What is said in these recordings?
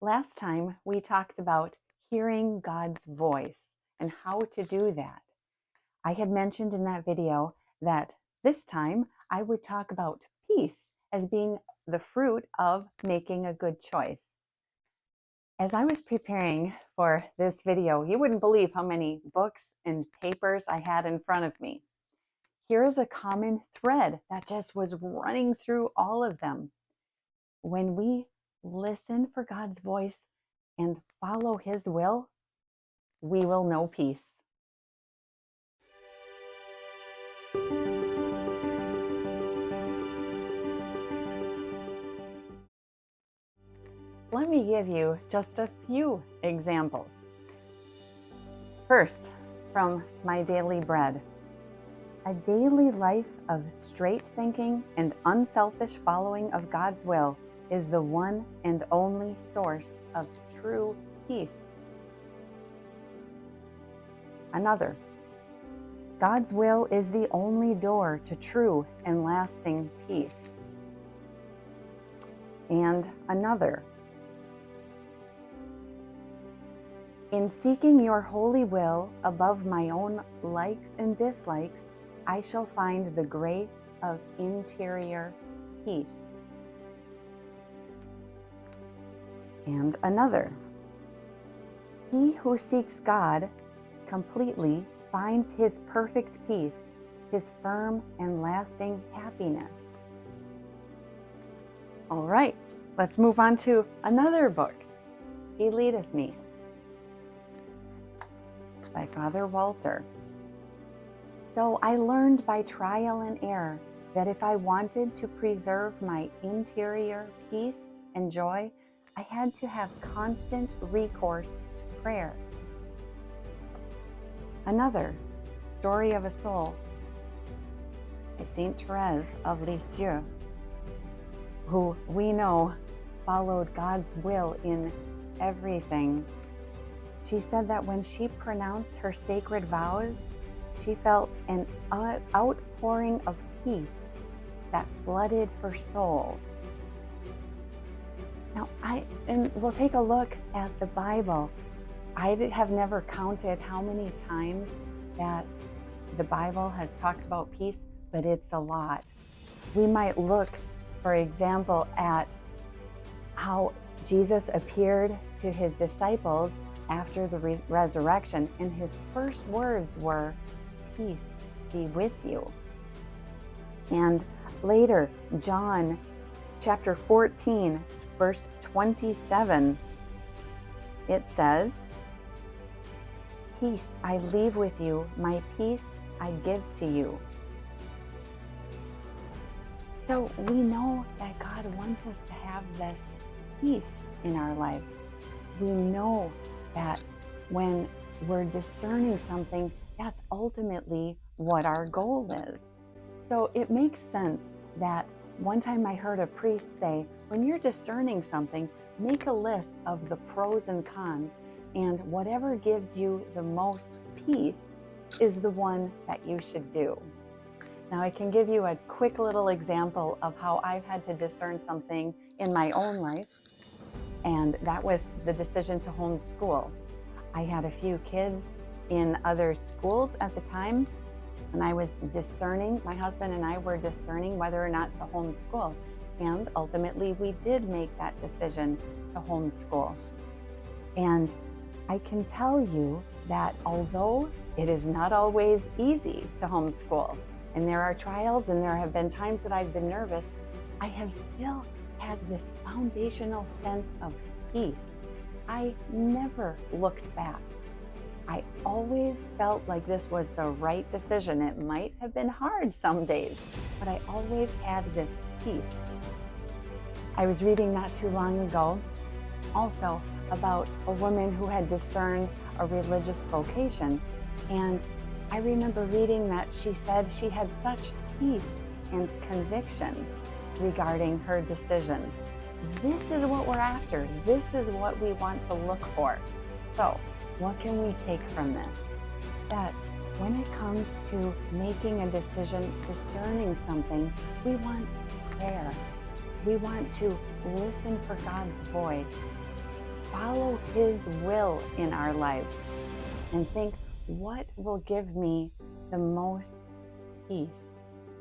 Last time we talked about hearing God's voice and how to do that. I had mentioned in that video that this time I would talk about peace as being the fruit of making a good choice. As I was preparing for this video, you wouldn't believe how many books and papers I had in front of me. Here is a common thread that just was running through all of them. When we listen for God's voice and follow His will, we will know peace. Let me give you just a few examples. First, from my daily bread. A daily life of straight thinking and unselfish following of God's will is the one and only source of true peace. Another, God's will is the only door to true and lasting peace. And another, in seeking your holy will above my own likes and dislikes, I shall find the grace of interior peace. And another, he who seeks God completely finds his perfect peace, his firm and lasting happiness. All right, let's move on to another book, He Leadeth Me, by Father Walter. So I learned by trial and error that if I wanted to preserve my interior peace and joy, I had to have constant recourse to prayer. Another, Story of a Soul, by Saint Therese of Lisieux, who we know followed God's will in everything. She said that when she pronounced her sacred vows, she felt an outpouring of peace that flooded her soul. Now, we'll take a look at the Bible. I have never counted how many times that the Bible has talked about peace, but it's a lot. We might look, for example, at how Jesus appeared to his disciples after the resurrection, and his first words were, "Peace be with you." And later, John chapter 14, verse 27, it says, "Peace I leave with you, my peace I give to you." So we know that God wants us to have this peace in our lives. We know that when we're discerning something, that's ultimately what our goal is. So it makes sense that one time I heard a priest say, when you're discerning something, make a list of the pros and cons, and whatever gives you the most peace is the one that you should do. Now, I can give you a quick little example of how I've had to discern something in my own life, and that was the decision to homeschool. I had a few kids in other schools at the time, and I was discerning, my husband and I were discerning whether or not to homeschool. And ultimately, we did make that decision to homeschool. And I can tell you that although it is not always easy to homeschool, and there are trials and there have been times that I've been nervous, I have still had this foundational sense of peace. I never looked back. I always felt like this was the right decision. It might have been hard some days, but I always had this peace. I was reading not too long ago also about a woman who had discerned a religious vocation, and I remember reading that she said she had such peace and conviction regarding her decision. This is what we're after. This is what we want to look for. So, what can we take from this? That when it comes to making a decision, discerning something, we want prayer. We want to listen for God's voice. follow His will in our lives and think, what will give me the most peace?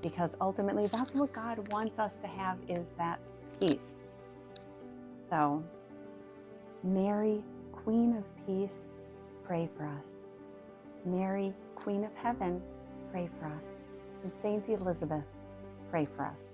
Because ultimately that's what God wants us to have, is that peace. So, Mary, Queen of Peace, pray for us. Mary, Queen of Heaven, pray for us. And Saint Elizabeth, pray for us.